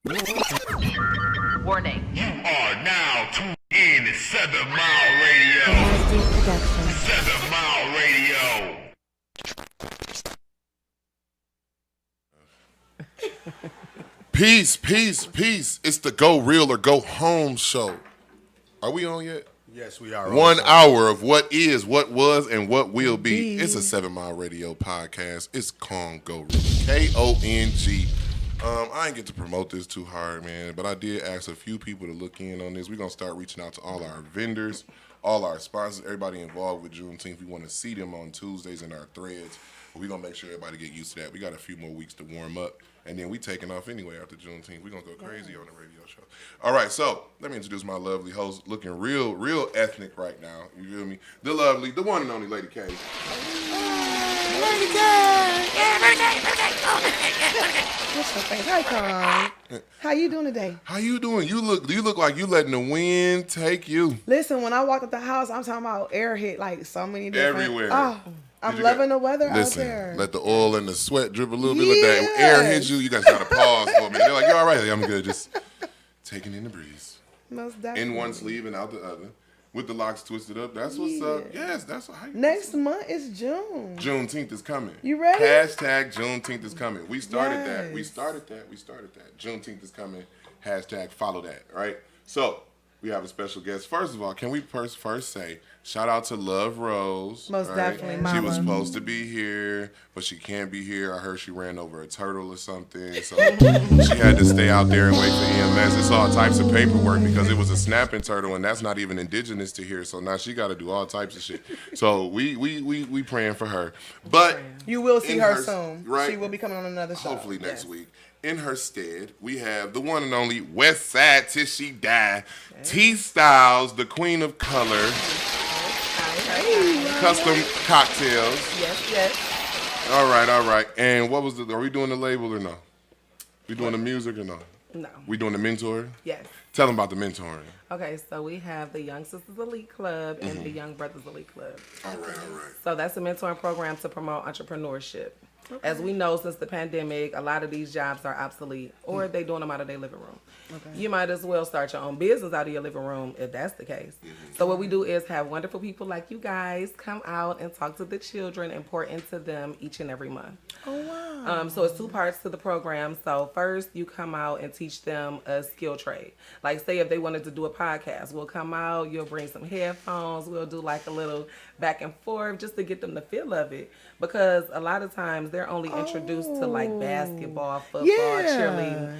Warning. You are now tuned in to 7 Mile Radio. 7 Mile Radio. Peace. It's the Go Real or Go Home show. Are we on yet? Yes, we are. 1 hour of what is, what was, and what will be. It's a 7 Mile Radio podcast. It's Kong Go Real. Kong. I didn't get to promote this too hard, man, but I did ask a few people to look in on this. We're going to start reaching out to all our vendors, all our sponsors, everybody involved with Juneteenth. We want to see them on Tuesdays in our threads. But we're going to make sure everybody get used to that. We got a few more weeks to warm up, and then we taking off anyway after Juneteenth. We're going to go crazy on the radio show. All right, so let me introduce my lovely host, looking real ethnic right now. You feel me? The lovely, the one and only Lady K. Lady K! Yeah, Lady K! What's your face? Hi, Kong. How you doing today? How you doing? You look like you letting the wind take you. Listen, when I walked up the house, I'm talking about air hit like so many different... Everywhere. Oh, I'm loving the weather out there. Let the oil and the sweat drip a little bit. Let that air hit you. You guys got to pause for a minute. They're like, you're all right. I'm good. Just taking in the breeze. Most definitely. In one sleeve and out the other. With the locks twisted up. That's what's up. Yes, that's how you Next month is June. Juneteenth is coming. You ready? Hashtag Juneteenth is coming. We started that. Juneteenth is coming. Hashtag follow that. Right? So, we have a special guest. First of all, can we first say, shout out to Love Rose. Most definitely, Mama. She was supposed to be here, but she can't be here. I heard she ran over a turtle or something. So she had to stay out there and wait for EMS. It's all types of paperwork because it was a snapping turtle, and that's not even indigenous to here. So now she got to do all types of shit. So we praying for her. But you will see her soon. Right? She will be coming on another show. Hopefully next week. In her stead, we have the one and only West Side Till She Die, T Styles, the queen of color, custom cocktails. Yes. All right. And what was are we doing the label or no? We doing the music or no? No. We doing the mentor? Yes. Tell them about the mentoring. Okay, so we have the Young Sisters Elite Club and the Young Brothers Elite Club. All right. So that's a mentoring program to promote entrepreneurship. Okay. As we know, since the pandemic, a lot of these jobs are obsolete, or they doing them out of their living room. Okay. You might as well start your own business out of your living room if that's the case. So what we do is have wonderful people like you guys come out and talk to the children and pour into them each and every month. Oh, wow. So it's 2 parts to the program. So first, you come out and teach them a skill trade. Like, say if they wanted to do a podcast, we'll come out, you'll bring some headphones, we'll do like a little back and forth just to get them the feel of it. Because a lot of times they're only introduced to like basketball, football, cheerleading.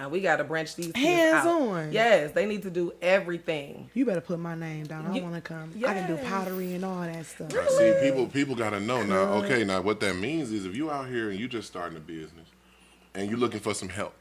We got to branch these kids out. Hands-on. Yes, they need to do everything. You better put my name down. I want to come. I can do pottery and all that stuff. Now, see, people got to know now. Okay, now what that means is if you out here and you just starting a business and you're looking for some help,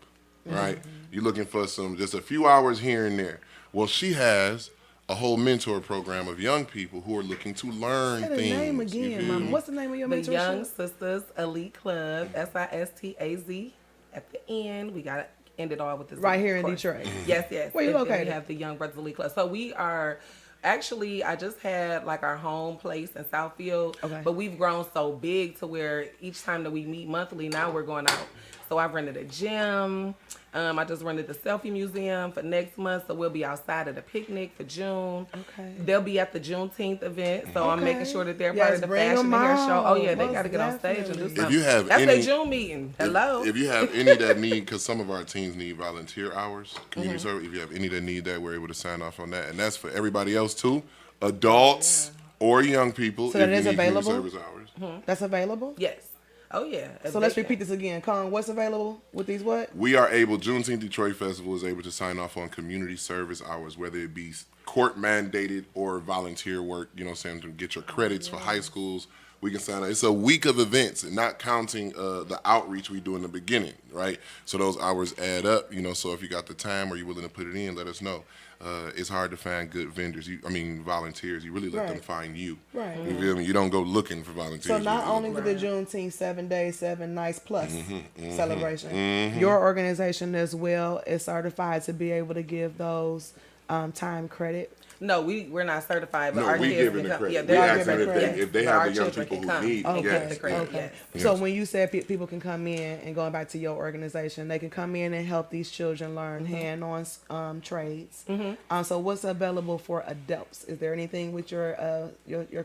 right? You're looking for just a few hours here and there. Well, she has a whole mentor program of young people who are looking to learn things. Say the name again, Mama. What's the name of your mentorship? The Young Sisters Elite Club, SISTAZ. At the end, we got to end it all with this. Right here in Detroit. Yes. Where you located? We have the Young Brothers Elite Club. So we are... Actually, I just had like our home place in Southfield, but we've grown so big to where each time that we meet monthly, now we're going out. So I've rented a gym. I just rented the selfie museum for next month, so we'll be outside at a picnic for June. Okay. They'll be at the Juneteenth event, so I'm making sure that they're part of the fashion and hair show. Oh yeah, they got to get on stage and do something. If you have that's their June meeting. Hello. If you have any that need, because some of our teams need volunteer hours, community service. If you have any that need that, we're able to sign off on that, and that's for everybody else too, adults or young people. So that is available. Service hours. That's available. Yes. Oh, yeah. So let's repeat this again. Kong, what's available with these what? We are able, Juneteenth Detroit Festival is able to sign off on community service hours, whether it be court mandated or volunteer work, you know what I'm saying, to get your credits for high schools. We can sign up. It's a week of events, and not counting the outreach we do in the beginning, right? So those hours add up, you know, so if you got the time or you're willing to put it in, let us know. It's hard to find good vendors. Volunteers. You really let them find you. Right. You feel me? You don't go looking for volunteers. So not only for the Juneteenth 7 days, 7 nights plus celebration, your organization as well is certified to be able to give those time credit No, we're not certified, but No, our we kids giving can the come. credit. Yeah, We they're asking giving if credit. they- if they But have our the young children people can who come need- and get yes, the credit. Okay. Yes. So when you said people can come in and going back to your organization, they can come in and help these children learn hand-on trades. So what's available for adults? Is there anything with your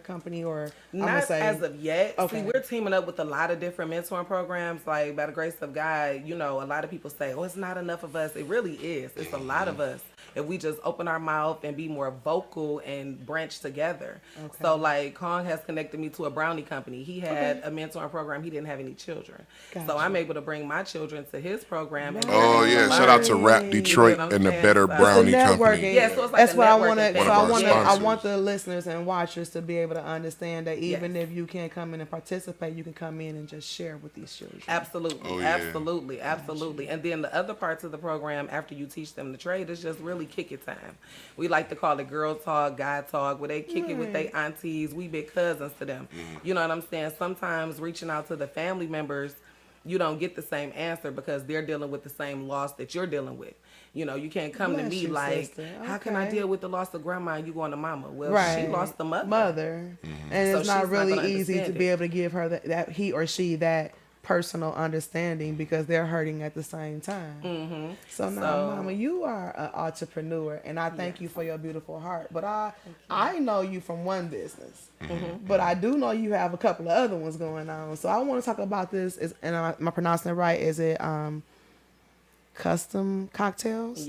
company or Not as of yet. Okay. See, we're teaming up with a lot of different mentoring programs. Like, by the grace of God, you know, a lot of people say, oh, it's not enough of us. It really is. It's a lot of us. If we just open our mouth and be more vocal and branch together. Okay. So, like, Kong has connected me to a brownie company. He had a mentoring program. He didn't have any children. Gotcha. So I'm able to bring my children to his program. And Oh yeah, shout out to Rap Detroit what I'm and the saying? Better So- Brownie It's the Company. networking. Yeah, so it's like That's a what I networking want to. thing. So One I of our want to. I sponsors. want the listeners and watchers to be able to understand that even Yes. if you can't come in and participate, you can come in and just share with these children. Absolutely, Oh, yeah. absolutely. And then the other parts of the program, after you teach them the trade, is just really kick it time. We like to call it girl talk, guy talk, where they kick it with their aunties. We big cousins to them. You know what I'm saying? Sometimes reaching out to the family members, you don't get the same answer because they're dealing with the same loss that you're dealing with. You know, you can't come to Bless me you, like, sister. how can I Okay. deal with the loss of grandma and you going to mama? Well, Right. she lost the mother. And So it's not she's not really gonna easy to understand be it. able to give her that he or she that personal understanding because they're hurting at the same time. So now, So- Mama, you are an entrepreneur, and I thank you for your beautiful heart. But I know you from one business, but I do know you have a couple of other ones going on. So I want to talk about this. And am I pronouncing it right? Is it custom cocktails?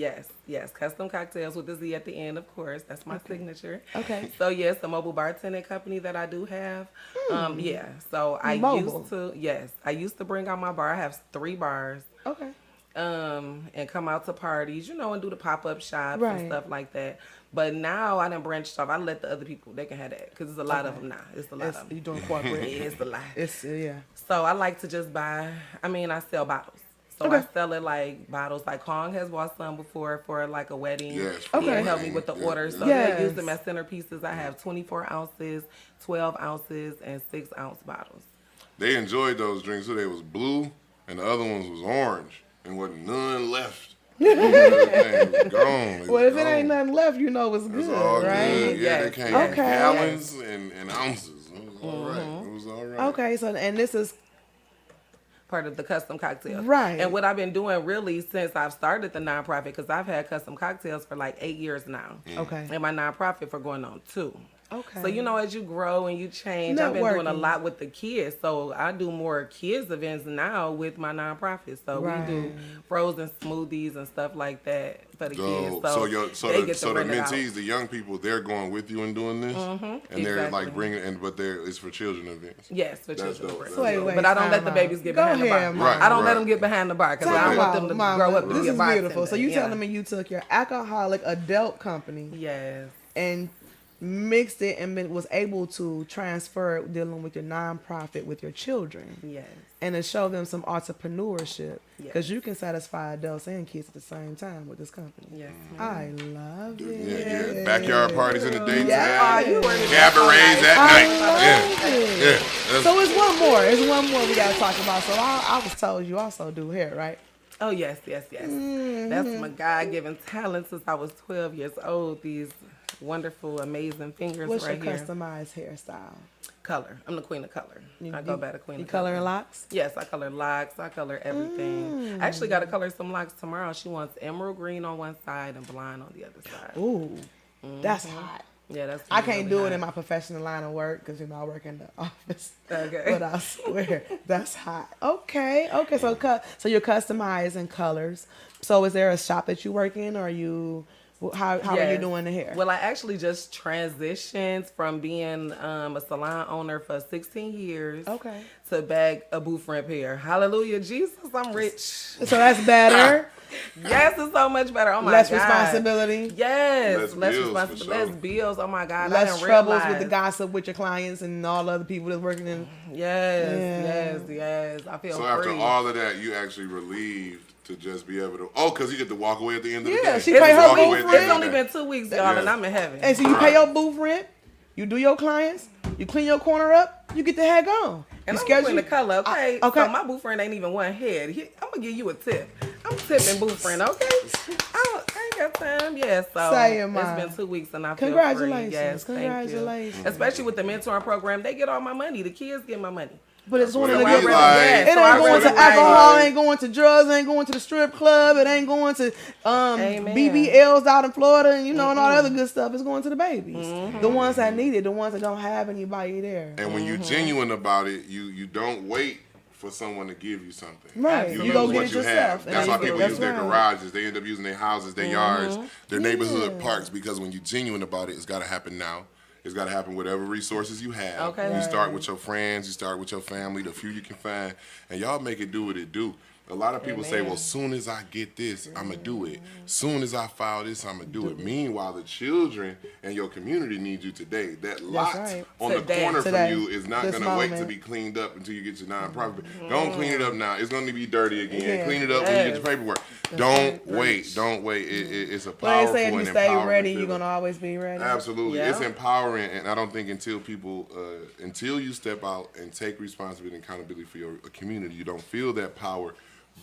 Yes, custom cocktails with the Z at the end, of course. That's my signature. Okay. So yes, a mobile bartending company that I do have. Yeah. So I Mobile. used to bring out my bar. I have 3 bars. Okay. And come out to parties, you know, and do the pop-up shops Right. and stuff like that. But now I done branched off. I let the other people, they can have that because there's a lot of them now. It's a lot of them. You doing corporate? It's a lot. It's yeah. So I like to just I sell bottles. So I sell it like bottles. Like Kong has bought some before for like a wedding. Yes. He Okay. helped me with the order. So Yes. they use them as centerpieces. I have 24 ounces, 12 ounces, and 6-ounce bottles. They enjoyed those drinks too. They was blue and the other ones was orange and wasn't none left. Everything was gone. It Well, was if it ain't gone. nothing left, you know it's It was good, all right? good. Yeah, they Yes. came Okay. in gallons and ounces. It was all right. It was all right. Okay, so and this is Part of the custom cocktails. Right. And what I've been doing really since I've started the nonprofit, because I've had custom cocktails for like 8 years now. okay. And my nonprofit for going on 2. Okay. So, you know, as you grow and you change, I've been doing a Networking. lot with the kids. So I do more kids events now with my nonprofit. So Right. we do frozen smoothies and stuff like that for the kids. So they the get to rent it out. mentees, the young people, they're going with you and doing this, and they're exactly. like bringing, but it's for children events. Yes, for That's children. dope. for That's children. dope. Wait, But I don't let time the out. babies get Go behind the bar. ahead, Right, I don't let right. them get behind the bar because Talk I don't want about, them to Mama, grow up to this be a is bartender. beautiful. So you Yeah. telling me you took your alcoholic adult company Yes. and mixed it and was able to transfer it dealing with your nonprofit with your children Yes. and to show them some entrepreneurship because Yes. you can satisfy adults and kids at the same time with this company. Yes. I love it. Yeah. Backyard parties in the daytime. Yeah. You were the Cabarets at I night. love Yeah. it. Yeah. That's- So it's one more. It's one more we gotta talk about. So I was told you also do hair, right? Oh, yes. That's my God-given talent since I was 12 years old. These wonderful, amazing fingers What's right your here. customized hairstyle? Color. I'm the queen of color. I go by the queen You of color. coloring locks? Yes, I color locks. I color everything. I actually got to color some locks tomorrow. She wants emerald green on one side and blonde on the other side. Ooh, that's hot. Yeah, that's. I can't really do it hot. in my professional line of work because I work in the office. Okay. But I swear that's hot. Okay. So you're customizing colors. So is there a shop that you work in, or are you? How are you Yes. doing the hair? Well, I actually just transitioned from being a salon owner for 16 years Okay. to bag a booth rent hair. Hallelujah, Jesus, I'm rich. So that's better. Yes, it's so much better. Oh my Less God. responsibility. Yes, Less less bills, responsibility, for sure. less bills. Oh my God, I Less didn't troubles realize. with the gossip with your clients and all the other people that's working in. Yes. I feel So after free. all of that, you actually relieved to just be able to. Oh, because you get to walk away at the end of the Yeah, day. she You pay just her walk booth away at the rent. end It's of only the been day. 2 weeks, y'all, Yeah. and I'm in heaven. And so you pay your booth rent, you do your clients, you clean your corner up, you get the heck on. And You I'm schedule- doing the color, okay? Okay. So my boo friend ain't even one head. I'm gonna give you a tip. I'm tipping boo friend, okay? I ain't got time. Yeah, so Say it, Ma. it's been 2 weeks and I feel Congratulations. free. Yes, Congratulations. thank you. Especially with the mentoring program, they get all my money. The kids get my money. But it's one of Well, the we good like- it ain't So I going to really alcohol, like- ain't going to drugs, ain't going to the strip club, it ain't going to Amen. BBLs out in Florida and and all the other good stuff. It's going to the babies. The ones that need it, the ones that don't have anybody there. And when you're genuine about it, you don't wait for someone to give you something. Right. You You lose go get what it you yourself. have. And That's then why you people get it. use their That's right. garages. They end up using their houses, their yards, their neighborhood parks, because when you're genuine about it, it's got to happen now. It's got to happen with whatever resources you have. Okay. You start with your friends, you start with your family, the few you can find, and y'all make it do what it do. A lot of people say, well, soon as I get this, I'm going to do it. Soon as I file this, I'm going to do it. Meanwhile, the children and your community need you today. That lot right. on Today. the corner Today. for you is not This going to wait to moment. be cleaned up until you get your nonprofit. Don't clean it up now. It's going to be dirty again. Yeah. Clean it up when you get Yes. your paperwork. Don't wait. Don't wait. It's a But powerful they say if you and stay empowering ready, feeling. you're going to always be ready. Absolutely. Yeah. It's empowering, and I don't think until people, until you step out and take responsibility and accountability for your community, you don't feel that power.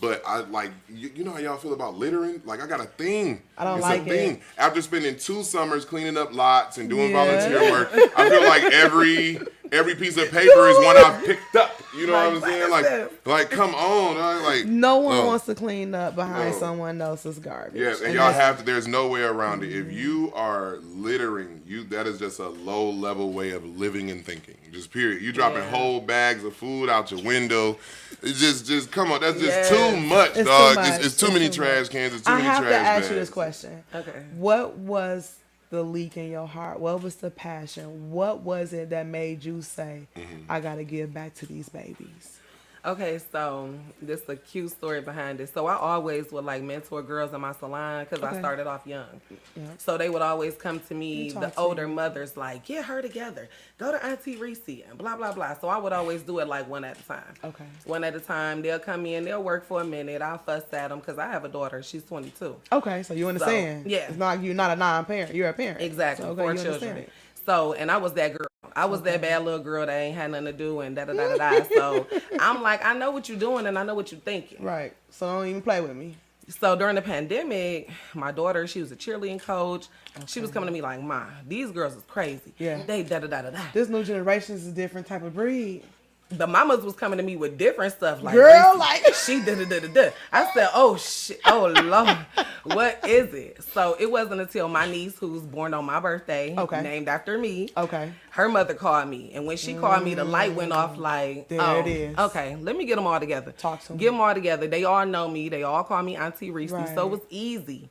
But I like, you know how y'all feel about littering? Like, I got a thing. I don't it's like a thing. it. After spending 2 summers cleaning up lots and doing Yeah. volunteer work, I feel like every piece of paper is one I've picked up. You know what I'm saying? Like, come on. Like, No one no. wants to clean up behind No. someone else's garbage. Yes, and y'all have to. There's no way around it. If you are littering, that is just a low level way of living and thinking. Just period. You dropping whole bags of food out your window. It's just come on. That's just too much, It's too dog. much. It's too It's many too trash much. cans. It's too I many have trash to ask bags. you this question. Okay. What was the leak in your heart? What was the passion? What was it that made you say, I got to give back to these babies? Okay, so this is a cute story behind it. So I always would like mentor girls in my salon because I started off young. Yeah. So they would always come to me, talk the to older you. mothers, like, get her together. Go to Auntie Reese and blah, blah, blah. So I would always do it like one at a time. Okay. One at a time. They'll come in, they'll work for a minute. I'll fuss at them because I have a daughter. She's 22. Okay, so you understand. yeah. It's not you're not a non-parent. You're a parent. Exactly, So, 4 you understand children. it. So, and I was that girl. I was that bad little girl that ain't had nothing to do and da-da-da-da-da. So I'm like, I know what you're doing and I know what you're thinking. Right. So don't even play with me. So during the pandemic, my daughter, she was a cheerleading coach. She was coming to me like, Ma, these girls is crazy. Yeah. They da-da-da-da-da. This new generation is a different type of breed. The mamas was coming to me with different stuff. Like, Girl, Reese, like- she da-da-da-da-da. I said, oh, shit. Oh, Lord. What is it? So it wasn't until my niece, who was born on my birthday, named after me, Okay. her mother called me. And when she called me, the light went off like, There it is. Okay, let me get them all together. Talk to 'em. Get them all together. They all know me. They all call me Auntie Reese. Right. So it was easy.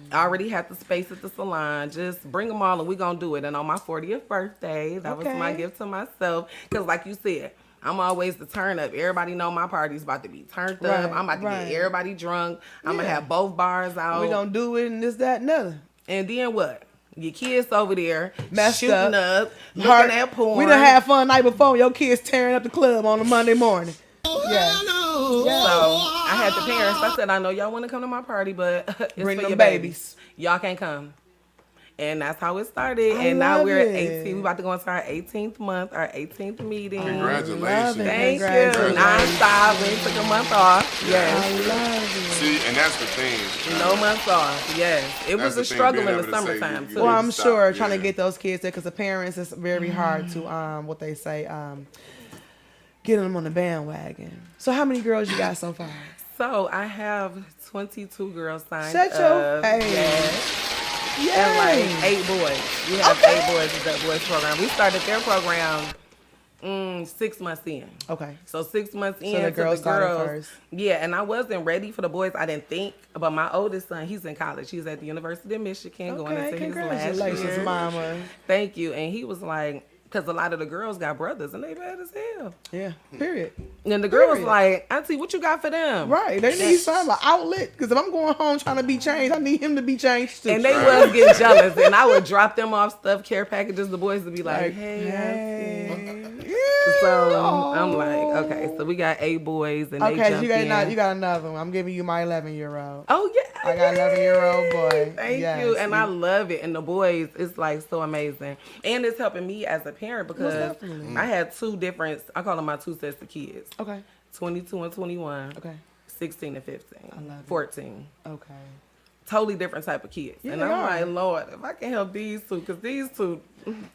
I already had the space at the salon. Just bring them all and we're going to do it. And on my 40th birthday, that was my Okay. gift to myself. Because like you said, I'm always the turn up. Everybody know my party's about to be turned Right, up. I'm about to right. get everybody drunk. I'm going to Yeah. have both bars out. We gonna do it and this, that, and other. And then what? Your kids over there Messed shooting up. up, looking at porn. We done had fun night before. Your kids tearing up the club on a Monday morning. Yeah. So I had the parents. I said, I know y'all want to come to my party, but it's Bring for them your babies. Y'all can't come. And that's how it started. I And now love we're it. 18. We about to go into our 18th month, our 18th meeting. Congratulations. Love it. Thank you. Congratulations. Non-stop. We took a month off. Yes. I love it. See, and that's the thing. No months off. Yes. It That's was the a thing, struggle being in the able to say summertime, you too. Well, I'm Stop, sure trying yeah. to get those kids there because the parents it's very hard to what they say get them on the bandwagon. So how many girls you got so far? So I have 22 girls signed Shut your up. face. Yes. Yay. And like 8 boys. We have 8 boys in that boys program. We started their program 6 months in. Okay. So 6 months in, the to girls the started girls. first. Yeah, and I wasn't ready for the boys. I didn't think. But my oldest son, he's in college. He's at the University of Michigan, going Okay, into his last congratulations, year. mama. Thank you. And he was like, because a lot of the girls got brothers, and they bad as hell. Yeah. Period. And the girl was Period. like, Auntie, what you got for them? Right. They need some outlet because if I'm going home trying to be changed, I need him to be changed too. And they was getting jealous, and I would drop them off stuff, care packages. The boys would be like, "Hey." hey. So I'm like, okay, so we got 8 boys, and they Okay, jumped you got in. You got another one. I'm giving you my 11-year-old. Oh yeah, I got an 11-year-old boy. Thank Yes. you, and I love it. And the boys, it's like so amazing, and it's helping me as a parent because definitely. I had 2 different. I call them my 2 sets of kids. Okay. 22 and 21. Okay. 16 and 15. I love it. 14. Okay. totally different type of kids. Yeah, and they I'm are. like, Lord, if I can help these two, because these two,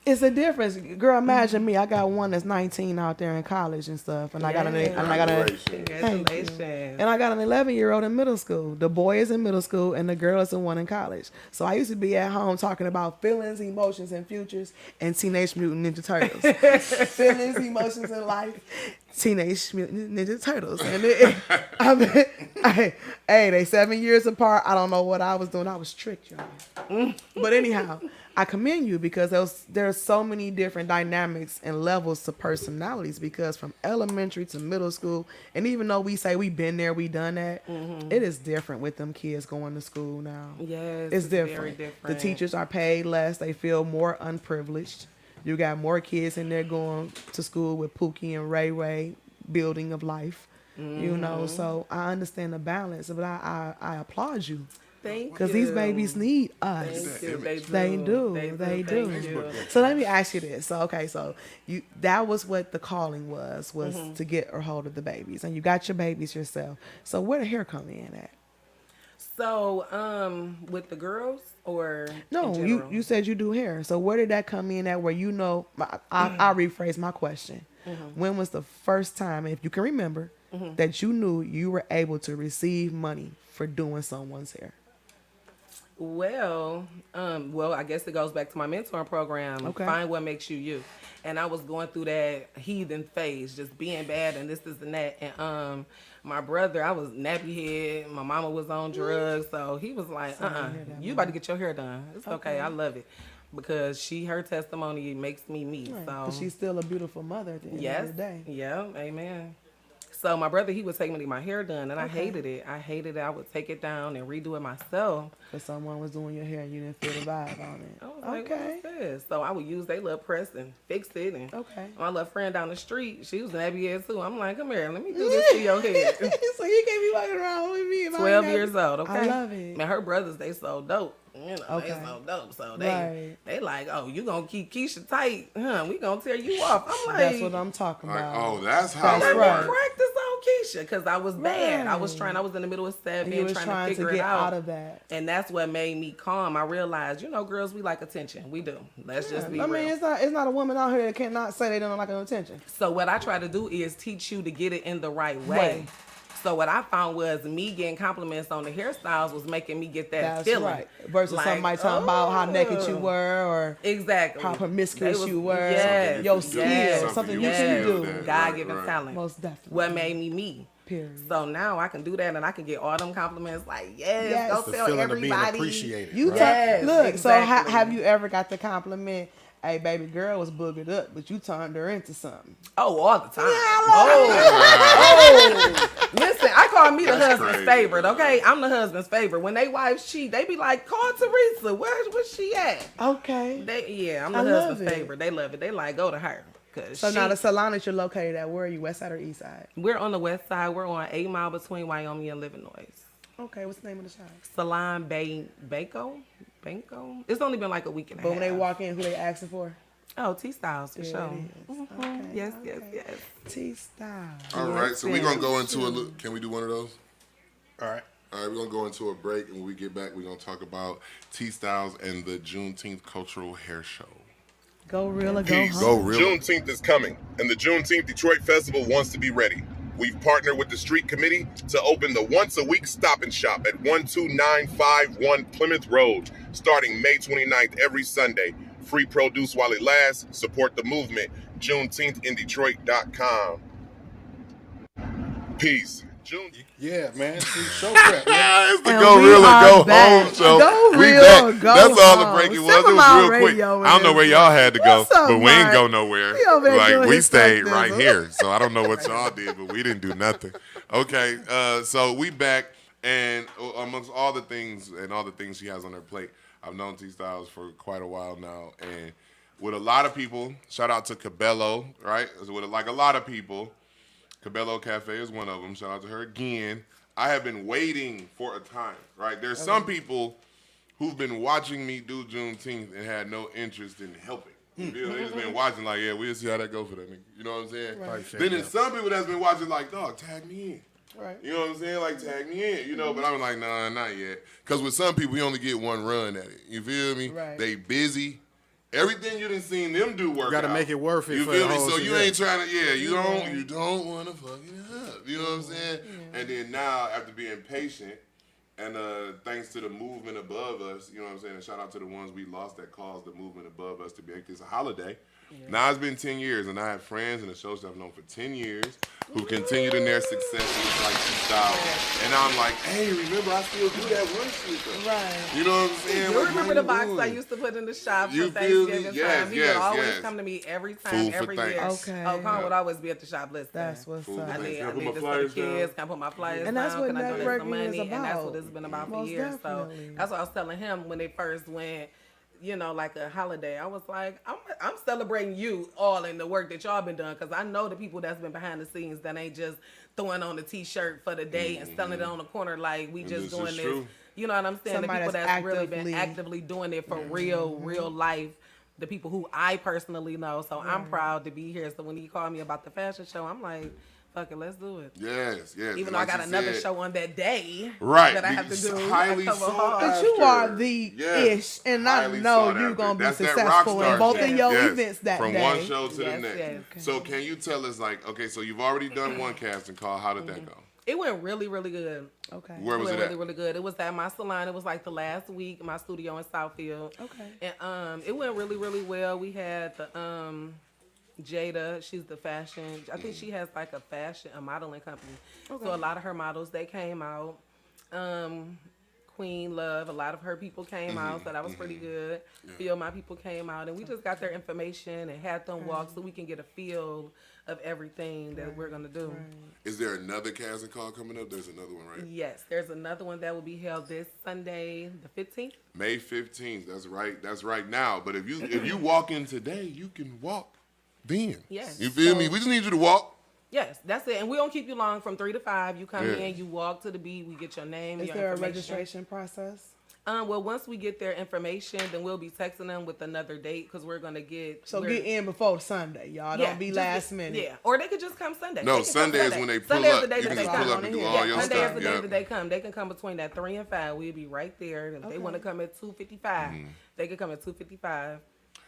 It's a difference, girl. Imagine me. I got one that's 19 out there in college and stuff, and I got congratulations. and I got an 11-year-old in middle school. The boy is in middle school, and the girl is the one in college. So I used to be at home talking about feelings, emotions, and futures, and Teenage Mutant Ninja Turtles. Feelings, emotions, and life. Teenage Mutant Ninja Turtles, and they 7 years apart. I don't know what I was doing. I was tricked, y'all. But anyhow, I commend you because there's so many different dynamics and levels to personalities. Because from elementary to middle school, and even though we say we've been there, we done that, it is different with them kids going to school now. Yes, it's different. very different. The teachers are paid less. They feel more unprivileged. You got more kids in there going to school with Pookie and Ray Ray, building of life. You know, so I understand the balance, but I applaud you. Thank you. Because these babies need us. Thank you. They do. Thank you. So let me ask you this. So that was what the calling was to get a hold of the babies, and you got your babies yourself. So where the hair come in at? So with the girls or No, in general? you said you do hair. So where did that come in at? Where I'll rephrase my question. When was the first time, if you can remember, that you knew you were able to receive money for doing someone's hair? Well, I guess it goes back to my mentoring program. Okay. Find what makes you you. And I was going through that heathen phase, just being bad and this and that. And my brother, I was nappy head. My mama was on drugs, so he was like, you about to get your hair done. It's okay. I love it. Because her testimony makes me me. Right. So 'Cause she's still a beautiful mother at the end of the day. Yeah, amen. So my brother, he would take me to my hair done, and I hated it. I would take it down and redo it myself. Because someone was doing your hair and you didn't feel the vibe on it. I was like, what is this? So I would use their little press and fix it. And my little friend down the street, she was nappy head too. I'm like, come here, let me do this to your head. So you can't be walking around with me. 12 years old, okay? I love it. Man, her brothers, they so dope. You know, they so dope. So they like, oh, you gonna keep Keisha tight, huh? We gonna tear you off. I'm like, that's what I'm talking about. Oh, that's how That's it right. works. Practice on Keisha because I was bad. I was Right. in the middle of And you seven, was trying to figure get it out. of that. And that's what made me calm. I realized, girls, we like attention. We do. Let's just be I mean, real. it's not a woman out here that cannot say they don't like attention. So what I try to do is teach you to get it in the right way. So what I found was me getting compliments on the hairstyles was making me get that That's feeling. right. Versus Like, somebody talking about how naked you were or exactly how promiscuous you were. Yes, Your skill, something you can do. God-given talent. Most definitely. What made me me. Period. So now I can do that and I can get all them compliments like, yes. Go The tell feeling of being everybody. appreciated. You right? Yes, look. exactly. So have you ever got the compliment? Hey, baby girl was boogered up, but you turned her into something. Oh, all the time. Yeah, Listen, I call me the That's husband's crazy. favorite, okay? I'm the husband's favorite. When they wives cheat, they be like, call Teresa. Where's she at? okay. I'm the I love husband's it. favorite. They love it. They like, go to her. So now the salon that you're located at, where are you, west side or east side? We're on the west side. We're on 8 Mile between Wyoming and Illinois. Okay, what's the name of the shop? Salon Banco? It's only been like a week and a But half. when they walk in, who they asking for? Oh, T-Styles for There sure. it is. Okay, Yes. T-style. All right, so we're going to go into can we do one of those? All right. All right, we're going to go into a break, and when we get back, we're going to talk about T-Styles and the Juneteenth Cultural Hair Show. Go real or go Peace. home. Juneteenth is coming, and the Juneteenth Detroit Festival wants to be ready. We've partnered with the Street Committee to open the once-a-week Stop and Shop at 12951 Plymouth Road, starting May 29th every Sunday. Free produce while it lasts. Support the movement. JuneteethInDetroit.com. Peace. Yeah, man. See, show prep, man. It's the And Go we Real or are Go back. Home show. Go We Real back. or Go That's all the Home. break it was. 7 It was Mile real quick. Radio I don't know where y'all had to go, What's up, but we ain't Mike? go nowhere. He over there Like doing we his stayed stuff, right Dizzle. here. So I don't know what y'all did, but we didn't do nothing. Okay, so we back, and amongst all the things she has on her plate, I've known T-Styles for quite a while now, and with a lot of people, shout out to Cabello, right? With like a lot of people, Cabello Cafe is one of them. Shout out to her again. I have been waiting for a time, right? There's some people who've been watching me do Juneteenth and had no interest in helping. You know, they just been watching like, yeah, we'll see how that go for that nigga. You know what I'm saying? Right. Then there's some people that's been watching like, dog, tag me in. Right. You know what I'm saying? Like, tag me in, you know? But I'm like, nah, not yet. Because with some people, you only get one run at it. You feel me? Right. They busy. Everything you done seen them do work out. Got to make it worth it. You for feel the me? whole So shit. you ain't trying to, you don't want to fuck it up. You know what I'm saying? And then now, after being patient, and thanks to the movement above us, you know what I'm saying? And shout out to the ones we lost that caused the movement above us to make this a holiday. Yeah. Now it's been 10 years, and I have friends in the show that I've known for 10 years who continued in their success since like 2000. And I'm like, hey, remember, I still do that one shit though. Right. You know what I'm saying? You Like, remember the box I used to put in the shop You for feel me? Thanksgiving Yes, time? He yes, would always yes. come to me every time, Food for every year. thanks. Okay. Oh, Con would always be at the shop listening. That's what's Food up. for I thanks. need, Can I I put need my this for the flyers down? kids. Can I put my flyers And that's down? what Can I donate some networking money? is And that's about. what it's been about for Most years. definitely. So that's what I was telling him when they first went, you know, like a holiday. I was like, I'm celebrating you all in the work that y'all been doing, because I know the people that's been behind the scenes that ain't just throwing on a t-shirt for the day and selling it on the corner like we just this doing is this. true. You know what I'm saying? Somebody the people that's really been actively- actively doing it for real life. The people who I personally know. So I'm proud to be here. So when he called me about the fashion show, I'm like, fuck it, let's do it. Yes, yes. Even And though I like got you another said, show on that day right, that I have to because do. highly I cover sought hard. But you after. are the Yes. ish, and I Highly know sought you're after. gonna be That's that successful rock in both star of shit. your Yes. events that From day. one show to the Yes, next. yes. So can you tell us, like, okay, so you've already done one casting call. How did that go? It went really, really good. Okay. Where was It went it at? really, really good. It was at my salon. It was like the last week, my studio in Southfield. Okay. And it went really, really well. We had the Jada, she's the fashion. I think she has like a modeling company. Okay. So a lot of her models, they came out. Queen Love, a lot of her people came out, so that was pretty good. A few of my people came out, and we just got their information and had them walk so we can get a feel of everything that we're gonna do. Is there another casting call coming up? There's another one, right? Yes, there's another one that will be held this Sunday, the 15th. May 15th. That's right. That's right now. But if you walk in today, you can walk then. Yes. You feel me? So- We just need you to walk. Yes, that's it. And we don't keep you long from 3 to 5. You come Yeah. in, you walk to the beat, we get your name, Is your there a information. registration process? Well, once we get their information, then we'll be texting them with another date because we're gonna get. So we're- get in before Sunday, y'all. Yeah, Don't be just last get- minute. Yeah, or they could just come Sunday. No, They can come Sunday is when they pull Sunday is up. the day You that can they just come. pull up and do Yeah, all your Sunday stuff. is the day Yeah. that they come. They can come between that 3 and 5. We'll be right there. If they want to come at 2:55, they can come at 2:55.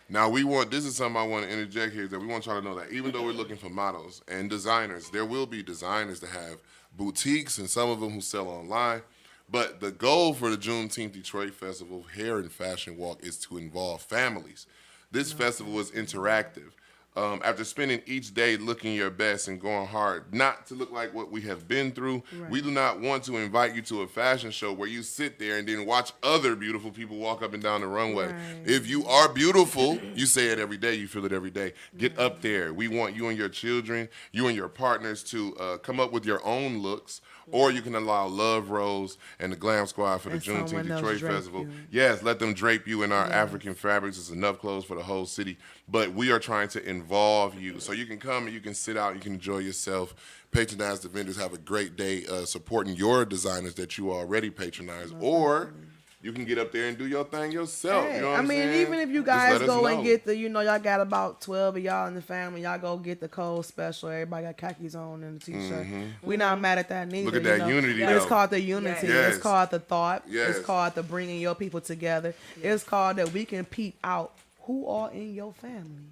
Now this is something I want to interject here, that we want y'all to know that even though we're looking for models and designers, there will be designers that have boutiques and some of them who sell online. But the goal for the Juneteenth Detroit Festival Hair and Fashion Walk is to involve families. This festival is interactive. After spending each day looking your best and going hard, not to look like what we have been through, we do not want to invite you to a fashion show where you sit there and then watch other beautiful people walk up and down the runway. If you are beautiful, you say it every day, you feel it every day. Get up there. We want you and your children, you and your partners to come up with your own looks, or you can allow Love Rose and the Glam Squad for the And Juneteenth someone else Detroit drape Festival. you. Yes, let them drape you in our African fabrics. It's enough clothes for the whole city. But we are trying to involve you. So you can come and you can sit out, you can enjoy yourself, patronize the vendors, have a great day supporting your designers that you already patronize. Or you can get up there and do your thing yourself. Hey, You know what I I'm mean, saying? even if you Just guys let us go and know. get y'all got about 12 of y'all in the family, y'all go get the cold special. Everybody got khakis on and a t-shirt. We not mad at that neither. Look at that you know? unity, But it's though. called the unity. Yes. It's called the thought. Yes. It's called the bringing your people together. It's called that we can peep out who are in your family.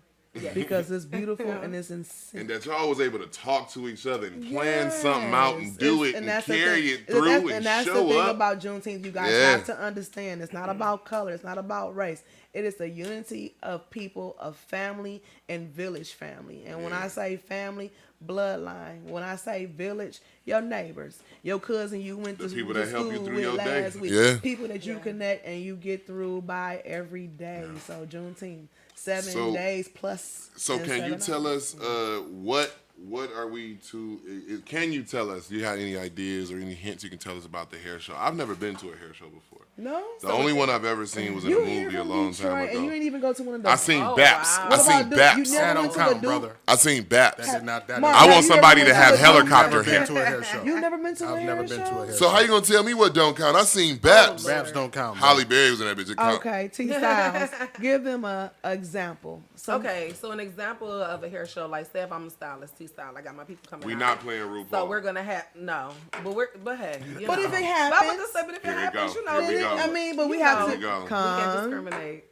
Because it's beautiful and it's insane. And that y'all was able to talk to each other and plan something out and do it and that's the carry thing. it through and that's the show thing up. about Juneteenth. You guys Yeah. have to understand. It's not about color. It's not about race. It is the unity of people, of family and village family. And when I say family, bloodline. When I say village, your neighbors, your cousin you went to people to that help you school through with your day. last week. Yeah. People that you connect and you get through by every day. So Juneteenth, 7 So- days plus. So and can you 7 tell hours. us what are we to? Can you tell us? Do you have any ideas or any hints you can tell us about the hair show? I've never been to a hair show before. No. The only one I've ever seen was in a movie a long time And you ago. ain't even go to one of those. I seen Oh, Baps. wow. I What seen about Duke? Baps. You never That went don't to a count, Duke? brother. I seen Baps. That is not that. Mark, I have want you somebody ever to been have to a Duke? helicopter I've never been to a hair. hair show. You never been to a I've hair never been show? to a hair So show. how you gonna tell me what don't count? I seen Baps. Baps don't count. bro. Holly Berry was in that bitch. It count. Okay, T Styles. Give them a example. Okay, so an example of a hair show, like say if I'm a stylist, T-style, I got my people coming We out. not playing RuPaul. So we're gonna have but hey, you But know. if it But happens, I'm just saying, but if it Here we happens, go. you know, Here we go. I mean, but we You have know. to Here we go. we can't come. discriminate.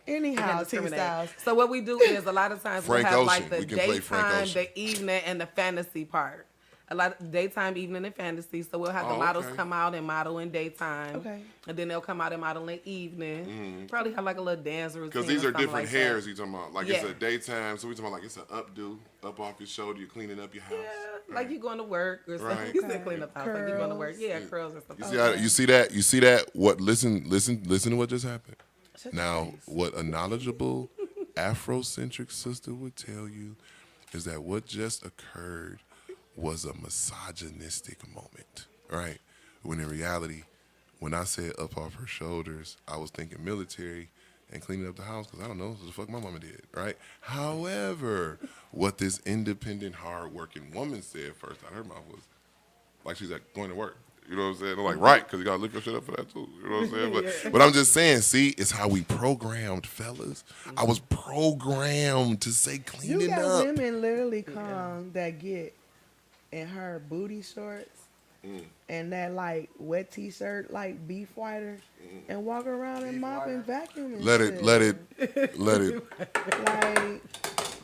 Anyhow, T Discriminate. Styles. So what we do is a lot of times Frank we'll have like Ocean. the We can play Frank daytime, Ocean. the evening, and the fantasy part. A lot of daytime, evening, and fantasy. So we'll have the Oh, models okay. come out and model in daytime. Okay. And then they'll come out and model in evening. Probably have like a little dance routine. Because these or are something different like hairs that. you talking about. Like it's Yeah. a daytime, so we talking about like it's an updo, up off your shoulder, you're cleaning up your house. Yeah, like you going to work or something. Right. You said clean up the house, like you going to work. Curls. Yeah, curls or something. You see that? You see that? What? Listen to what just happened. Now, what a knowledgeable Afrocentric sister would tell you is that what just occurred was a misogynistic moment, right? When in reality, when I said up off her shoulders, I was thinking military and cleaning up the house because I don't know what the fuck my mama did, right? However, what this independent, hard-working woman said first out of her mouth was like she's like going to work. You know what I'm saying? I'm like, right, because you got to look your shit up for that too. You know what I'm saying? But I'm just saying, see, it's how we programmed, fellas. I was programmed to say You cleaning got up. women literally come that get in her booty shorts and that like wet t-shirt, like beef whiter, and walk around and mop and vacuum and Let shit. it. Like,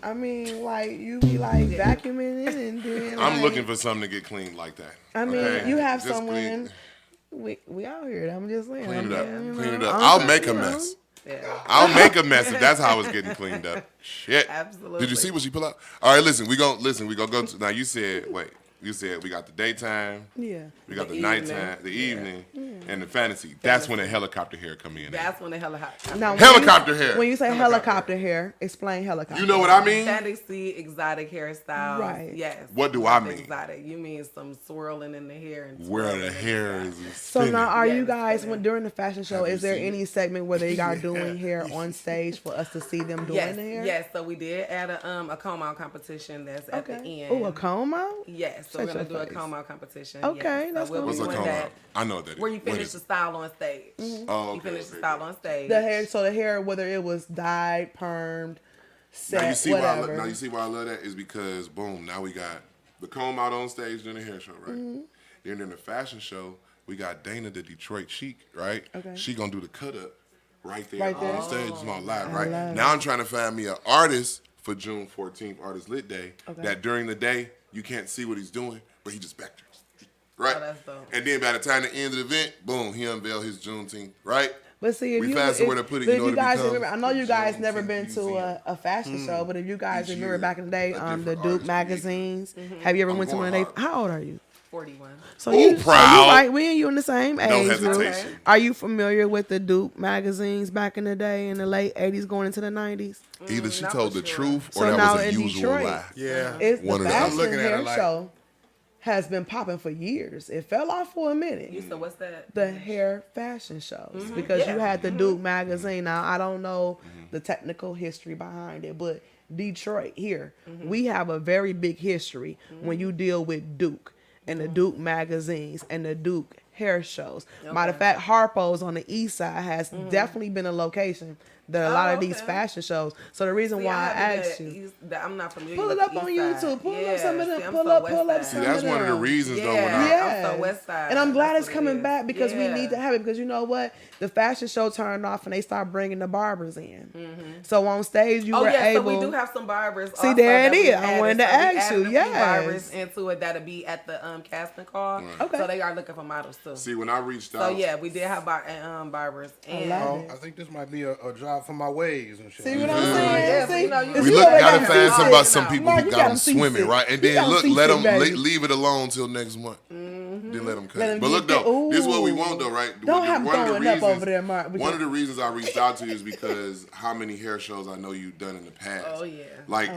I mean, like you be like vacuuming it and then I'm like, looking for something to get cleaned like that. I mean, okay? you have Just some clean- women. We out here. I'm just saying. Clean it up. you Clean it know, up. I'm I'll just, make a you know. mess. Yeah. I'll make a mess if that's how it's getting cleaned up. Shit. Absolutely. Did you see what she pulled out? All right, listen. We gonna go to now. You said we got the daytime. Yeah. We got the evening. nighttime, the evening, and the fantasy. That's when the helicopter hair come in. That's when the helicopter. Now, when Helicopter you, hair. When you say helicopter hair, explain helicopter. You know what I mean? Fantasy, exotic hairstyles. Right. Yes. What do I mean? Exotic. You mean some swirling in the hair and Where twirling the in hair is So spinning. now, are you Yes, guys spinning. when during the fashion show? Have you Is there seen any segment where they are doing hair on stage for us to see them doing Yes, the hair? yes. So we did add a comb out competition that's at the Okay. end. Oh, a comb out? Yes, so Shut we're gonna your do a face. comb out competition. Okay, yes. that's so we'll gonna be What's a doing comb that. out? I know what that is. Where you What finish is the it? style on stage. Oh, You okay, finish the okay. style on stage. The hair, so the hair, whether it was dyed, permed, set, Now you see whatever. now you see why I love that is because boom, now we got the comb out on stage during the hair show, right? Mm-hmm. Then during the fashion show, we got Dana the Detroit Chic, right? Okay. She gonna do the cut up right there Right there. on stage. It's not live, I right? love Now I'm trying to find me an artist for June 14th, Artist Lit Day, Okay. that during the day you can't see what he's doing, but he just back there. Right? Oh, that's dope. And then by the time the end of the event, boom, he unveiled his Juneteenth, right? But see, if We you, found if, somewhere to put it, but you if know you what it guys becomes? remember, I know you The guys never Juneteenth been to Museum. a fashion show, but if you guys Each remember year, back in the day, a the different Duke artist magazines. Have you ever I'm went to one of going they? hard. How old are you? 41. So Ooh, you, so proud. you right, we and you in the same age. No group. hesitation. Are you familiar with the Duke magazines back in the day in the late 80s going into the 90s? Either she not told for the sure. truth or So that now was a in usual Detroit, lie. Yeah. It's One the of them. I'm fashion looking at it hair like- show has been popping for years. It fell off for a minute. You said what's that? The hair fashion shows because you had the Duke magazine. Now I don't know the technical history behind it, but Detroit here we have a very big history when you deal with Duke and the Duke magazines and the Duke hair shows. Matter of fact, Harpo's on the east side has definitely been a location that a lot of these okay. fashion shows. So the reason See, why I haven't asked been you, I'm not familiar pull with it up the on east YouTube. side. Pull Yeah, up some of see, them. I'm Pull so up west some side. See, of that's them. one of the reasons though. When Yeah, I, Yeah. I'm so west side. And I'm glad That's it's what it coming is. back because we Yeah. need to have it because you know what? The fashion show turned off and they start bringing the barbers in. So on stage you Oh were yeah, able. so we do have some barbers. See, also there it that we is. I added. wanted to So we ask added you, a few yes. barbers into it that'll be at the casting call. Okay. So they are looking for models too. see, when I reached So out, yeah, we did have barbers. And love Oh, I think this might be a job for my ways and shit. See what I'm saying? Yeah, See, you know, you- If we you look already gotta got find seasick- some about some people Mark, who you got got them 'em swimming, seasick. right? And You then got 'em look, let seasick, them baby. leave it alone till next month. Then let them cut Let it. 'em But get look the- though, this is what we Ooh. want though, right? Don't have One of the throwing up reasons- over there, Mark. One of the reasons I reached out to you is because how many hair shows I know you've done in the past. Oh, yeah. Like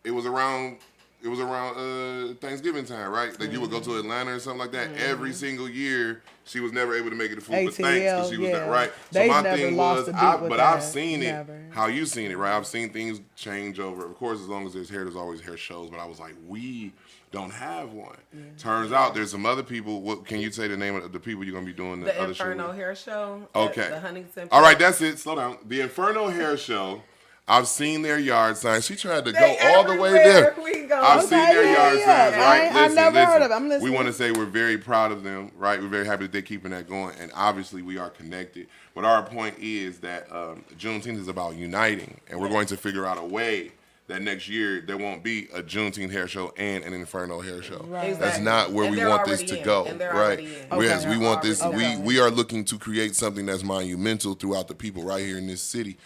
it was around It was around Thanksgiving time, right? That you would go to Atlanta or something like that. Every single year, she was never able to make it to food for thanks because she was not right. They so my never thing lost was, a beat with but that. I've seen it. Never. How you seen it, right? I've seen things change over. Of course, as long as there's hair, there's always hair shows. But I was like, we don't have one. Turns out there's some other people. What can you say the name of the people you're gonna be doing the other Inferno show with? Hair Show. Okay. The Huntington. All right, that's it. Slow down. The Inferno Hair Show. I've seen their yard signs. She tried to go all the way there. I've seen their yard signs, right? I've never heard of it. I'm listening. We want to say we're very proud of them, right? We're very happy that they're keeping that going, and obviously we are connected. But our point is that Juneteenth is about uniting, and we're going to figure out a way that next year there won't be a Juneteenth hair show and an Inferno hair show. Right. Exactly. That's not where we want this to go, right? Whereas we want this, we are looking to create something that's monumental throughout the people right here in this city.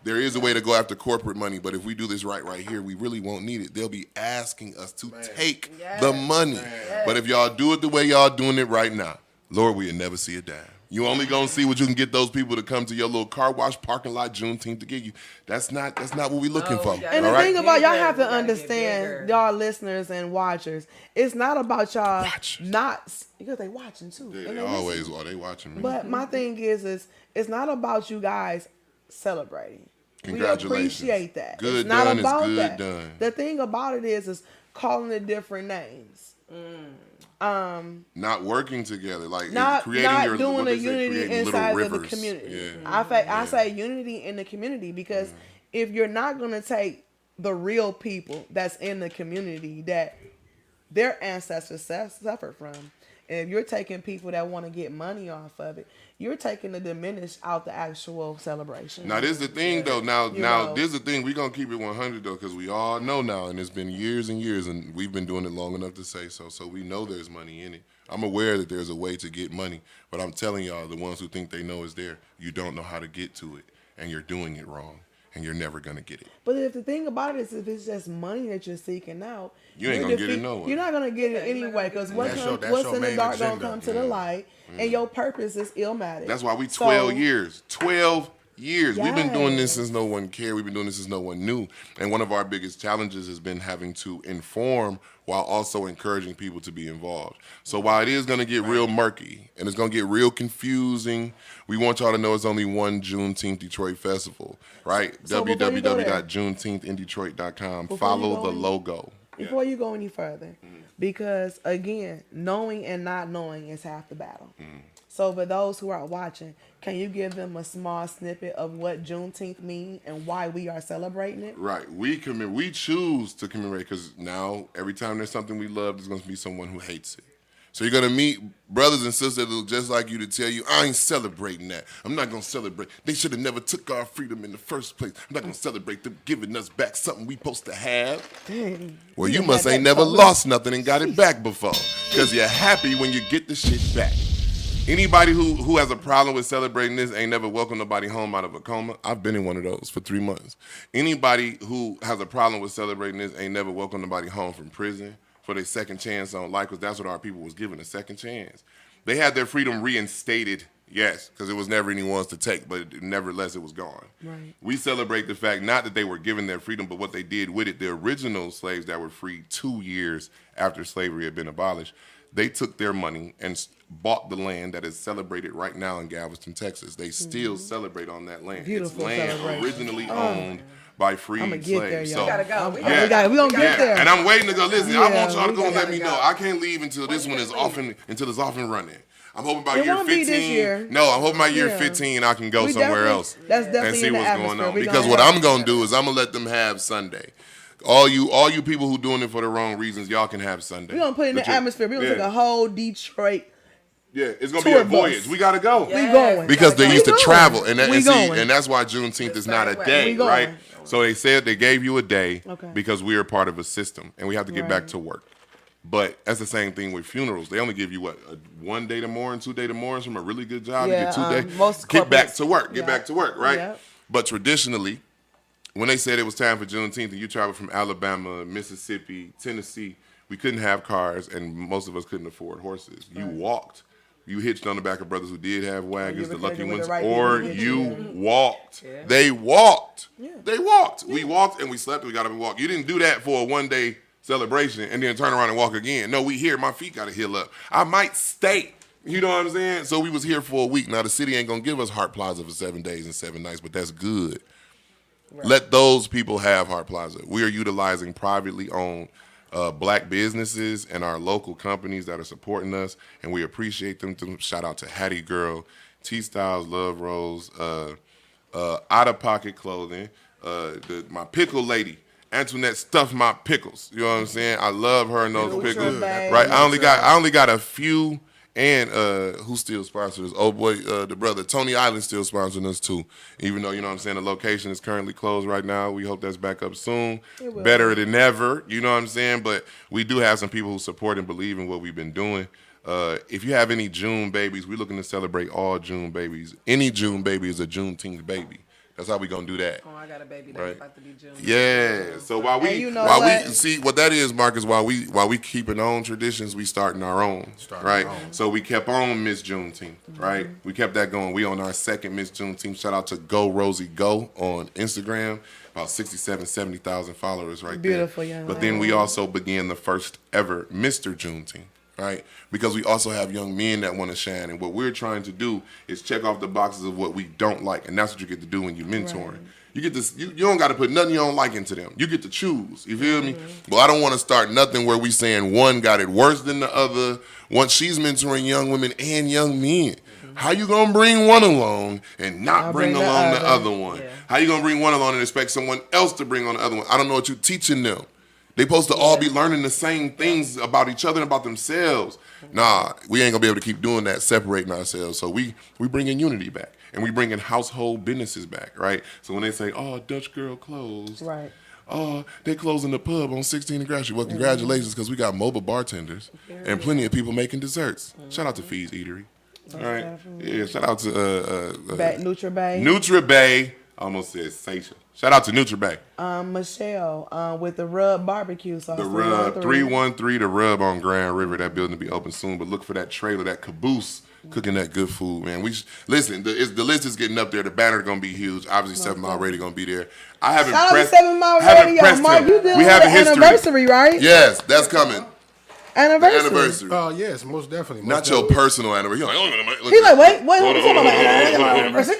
There is a way to go after corporate money, but if we do this right here, we really won't need it. They'll be asking us to take the money. But if y'all do it the way y'all doing it right now, Lord, we'll never see a dime. You only gonna see what you can get those people to come to your little car wash parking lot Juneteenth to give you. That's not what we looking for. And the thing about y'all have to understand, y'all listeners and watchers, it's not about y'all not because they watching too. Yeah, they always are. They watching me. But my thing is it's not about you guys celebrating. Congratulations. We appreciate that. Good it's not done about is good that. done. The thing about it is calling it different names. Not working together, like not creating doing a unity inside of the community. Yeah. I say unity in the community because if you're not going to take the real people that's in the community that their ancestors suffered from, and if you're taking people that want to get money off of it, you're taking the diminish out the actual celebration. Now, this is the thing, though. Now, this is the thing. We're going to keep it 100, though, because we all know now, and it's been years and years, and we've been doing it long enough to say so. So we know there's money in it. I'm aware that there's a way to get money, but I'm telling y'all, the ones who think they know is there, you don't know how to get to it, and you're doing it wrong, and you're never going to get it. But if the thing about it is if it's just money that you're seeking out, you ain't going to get it no way. You're not going to get it anyway, because what's in the dark going to come to the light, and your purpose is illmatic. That's why we 12 years. 12 years. Yes. We've been doing this since no one cared. We've been doing this since no one knew. And one of our biggest challenges has been having to inform while also encouraging people to be involved. So while it is going to get real murky and it's going to get real confusing, we want y'all to know it's only one Juneteenth Detroit Festival, right? So www.juneteenthindetroit.com. Follow the logo. Before you go any further, because again, knowing and not knowing is half the battle. So for those who are watching, can you give them a small snippet of what Juneteenth means and why we are celebrating it? Right. We choose to commemorate because now every time there's something we love, there's going to be someone who hates it. So you're going to meet brothers and sisters that look just like you to tell you, I ain't celebrating that. I'm not going to celebrate. They should have never took our freedom in the first place. I'm not going to celebrate them giving us back something we supposed to have. Dang. Well, you must ain't never lost nothing and got it back before because you're happy when you get the shit back. Anybody who has a problem with celebrating this ain't never welcomed nobody home out of a coma. I've been in one of those for 3 months. Anybody who has a problem with celebrating this ain't never welcomed nobody home from prison for their second chance on life, because that's what our people was given, a second chance. They had their freedom reinstated, yes, because it was never anyone's to take, but nevertheless it was gone. Right. We celebrate the fact not that they were given their freedom, but what they did with it. The original slaves that were freed 2 years after slavery had been abolished, they took their money and bought the land that is celebrated right now in Galveston, Texas. They still celebrate on that land. Beautiful it's land originally owned by freed slaves. There, so, we gotta go. We gonna get there. And I'm waiting to go. Listen, I want y'all to go and let me know. I can't leave until this one is off and until it's off and running. I'm hoping by year 15. No, I'm hoping by year 15 I can go somewhere else and see what's going on. Because what I'm gonna do is I'm gonna let them have Sunday. All you people who doing it for the wrong reasons, y'all can have Sunday. We're gonna put it in the atmosphere. We're gonna take a whole Detroit. Yeah, it's gonna be a voyage. We gotta go. We going because they used to travel, and that's why Juneteenth is not a day, right? So they said they gave you a day because we are part of a system, and we have to get back to work. But that's the same thing with funerals. They only give you 1 day to mourn, 2 day to mourn from a really good job. You get 2 days. Get back to work. Get back to work, right? Yeah. But traditionally, when they said it was time for Juneteenth and you traveled from Alabama, Mississippi, Tennessee, we couldn't have cars and most of us couldn't afford horses. You walked. you hitched on the back of brothers who did have wagons, the lucky with ones, the right or people. you walked. Yeah. They walked. Yeah. They walked. We walked and we slept and we got up and walked. You didn't do that for a one-day celebration and then turn around and walk again. No, we here. My feet got to heal up. I might stay. You know what I'm saying? So we was here for a week. Now, the city ain't going to give us Hart Plaza for 7 days and 7 nights, but that's good. Right. Let those people have Hart Plaza. We are utilizing privately owned black businesses and our local companies that are supporting us, and we appreciate them. Shout out to Hattie Girl, T-Styles, Love Rose, Out of Pocket Clothing, my pickle lady, Antoinette stuffed my pickles. You know what I'm saying? I love her and those pickles. Right? I only got a few. And who still sponsors us? Oh boy, the brother Tony Island still sponsoring us too. Even though, you know what I'm saying, the location is currently closed right now. We hope that's back up soon. Better than ever. You know what I'm saying? But we do have some people who support and believe in what we've been doing. If you have any June babies, we're looking to celebrate all June babies. Any June baby is a Juneteenth baby. That's how we gonna do that. Oh, I got a baby that's about to be June. Yeah. So while we see what that is, Marcus, while we keeping on traditions, we starting our own. Right. So we kept on Miss Juneteenth, right? We kept that going. We on our second Miss Juneteenth. Shout out to Go Rosie Go on Instagram. About 67, 70,000 followers right there. Beautiful young But then we also began the first ever Mr. Juneteenth. Right? Because we also have young men that want to shine. And what we're trying to do is check off the boxes of what we don't like. And that's what you get to do when you're mentoring. Right. You get this, you don't got to put nothing you don't like into them. You get to choose. You feel me? Well, I don't want to start nothing where we saying one got it worse than the other. Once she's mentoring young women and young men. How you going to bring one along and not bring along the other one? Yeah. How you going to bring one along and expect someone else to bring on the other one? I don't know what you're teaching them. They supposed to all be learning the same things about each other and about themselves. Nah, we ain't gonna be able to keep doing that, separating ourselves. So we bringing unity back, and we bringing household businesses back, right? So when they say, "Oh, Dutch Girl closed," right? Oh, they closing the pub on 16th and Gratiot. Well, congratulations, because we got mobile bartenders and plenty of people making desserts. Shout out to Fee's Eatery. All right, yeah. Shout out to NutraBay. NutraBay. I almost said Seisha. Shout out to NutraBay. Michelle with the Rub barbecue sauce. The Rub 313, the Rub on Grand River. That building will be open soon. But look for that trailer, that caboose, cooking that good food, man. Listen. The list is getting up there. The banner gonna be huge. Obviously, 7 Mile Radio gonna be there. I haven't pressed 7 Mile Radio. Mark, you did an anniversary, right? Yes, that's coming. Anniversary. Oh, yes, most definitely. Not your personal anniversary. He's like, wait, what you talking about? Anniversary?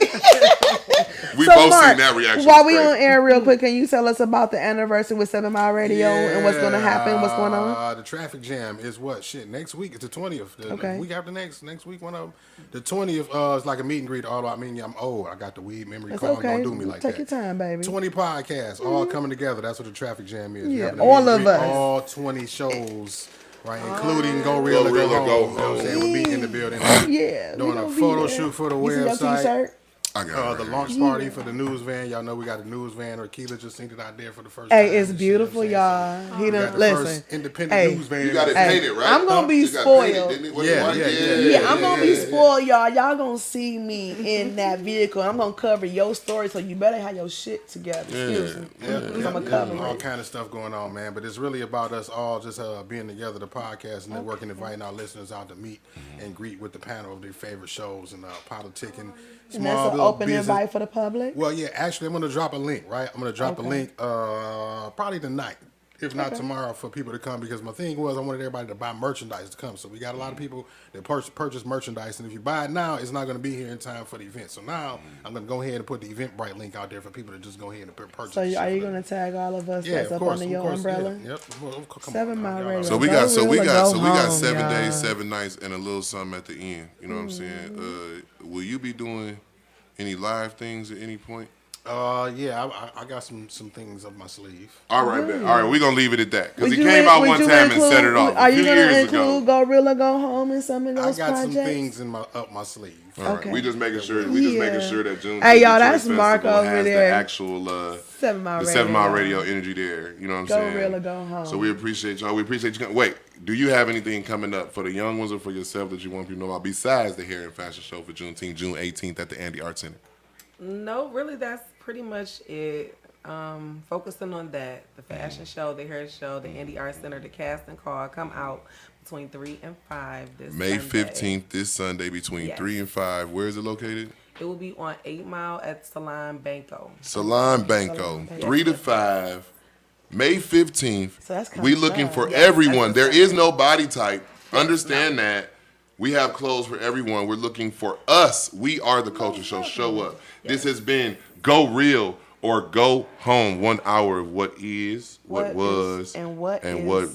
We both seen that reaction. While we on air real quick, can you tell us about the anniversary with 7 Mile Radio and what's going to happen? What's going on? The traffic jam is what? Next week. It's the 20th. The week after next week, one of them. The 20th is like a meet and greet. I mean, I'm old. I got the weed memory card. Don't do me like that. Take your time, baby. 20 podcasts all coming together. That's what the traffic jam is. Yeah, all of us. All 20 shows. Right, including GoReal or Go Home. You know what I'm saying? We'll be in the building. Doing a photo shoot for the website. I got the launch party for the news van. Y'all know we got a news van. Or Kela just seen it out there for the first time. Hey, it's beautiful, y'all. He done listen. Independent news van. You got it painted, right? I'm gonna be spoiled. Yeah, I'm gonna be spoiled, y'all. Y'all gonna see me in that vehicle. I'm gonna cover your story, so you better have your shit together. Excuse me. I'm gonna cover all kind of stuff going on, man. But it's really about us all just being together, the podcast, and networking, inviting our listeners out to meet and greet with the panel of their favorite shows and politicking. And that's an open invite for the public? Well, yeah, actually, I'm going to drop a link, right? I'm going to drop a link probably tonight, if not tomorrow, for people to come, because my thing was I wanted everybody to buy merchandise to come. So we got a lot of people that purchase merchandise, and if you buy it now, it's not going to be here in time for the event. So now I'm going to go ahead and put the Eventbrite link out there for people to just go ahead and purchase. So are you going to tag all of us that's up under your umbrella? Yeah. Yep. Well, 7 Mile Radio. So we got 7 days, 7 nights, and a little something at the end. You know what I'm saying? Will you be doing any live things at any point? Yeah, I got some things up my sleeve. All right, man. All right, we're going to leave it at that. Because he came out one time and set it off Are a few you going to years ago. include GoReal or Go Home in some of those projects? I got some things up my sleeve. All right. We just making sure that June. Hey, y'all, that's Mark over there. The actual 7 Mile Radio. 7 Mile Radio energy there. You know what I'm saying? GoReal or Go Home. So we appreciate y'all. We appreciate you. Wait, do you have anything coming up for the young ones or for yourself that you want people to know about besides the hair and fashion show for Juneteenth, June 18th at the Andy Art Center? No, really, that's pretty much it. Focusing on that, the fashion show, the hair show, the Indie Art Center, the cast and call come out between 3 and 5 this May Sunday. 15th, this Sunday, between 3 and 5. Where is it located? It will be on 8 Mile at Salon Banco. Salon Banco, 3 to 5, May 15th. So that's we coming looking up. for Yes, everyone. that's There is no body type. Understand that. We have clothes for everyone. We're looking for us. We are the culture show. Show up. This has been Go Real or Go Home. 1 hour of what is, what was, and what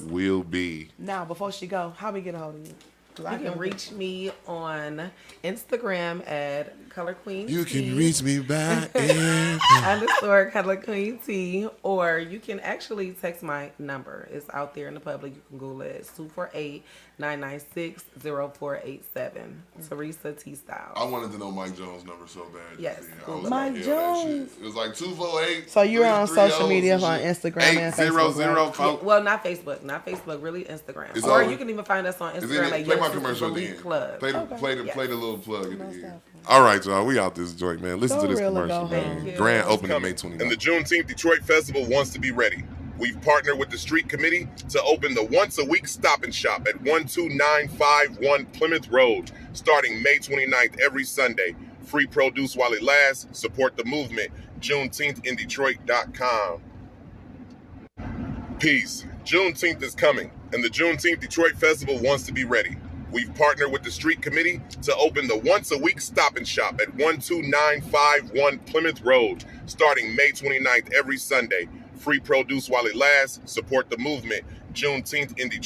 will be. Now, before she go, how we get a hold of you? 'Cause I You can reach me on Instagram at Color Queen You T. can reach me by in. _, Color Queen T, or you can actually text my number. It's out there in the public. You can Google it. It's 248-996-0487. Teresa T Style. I wanted to know Mike Jones' number so bad. Yes. I was Mike like, Jones. It was like 248. So you're on 330 social media some on shit. Instagram and Facebook, 800. Yeah, well, not Facebook, really Instagram. It's Or all- you can even find us on Is Instagram it, at play Young my Sisters commercial at the Elite end. Club. Play the Yes. little plug at the Most end. definitely. All right, y'all. We out this joint, man. Listen to this Go real or commercial, go man. home. Grand opening May And 29th. the Juneteenth Detroit Festival wants to be ready. We've partnered with the Street Committee to open the once-a-week Stop and Shop at 12951 Plymouth Road, starting May 29th every Sunday. Free produce while it lasts. Support the movement. JuneteethInDetroit.com. Peace. Juneteenth is coming, and the Juneteenth Detroit Festival wants to be ready. We've partnered with the Street Committee to open the once-a-week Stop and Shop at 12951 Plymouth Road, starting May 29th every Sunday. Free produce while it lasts. Support the movement. JuneteethInDetroit.com.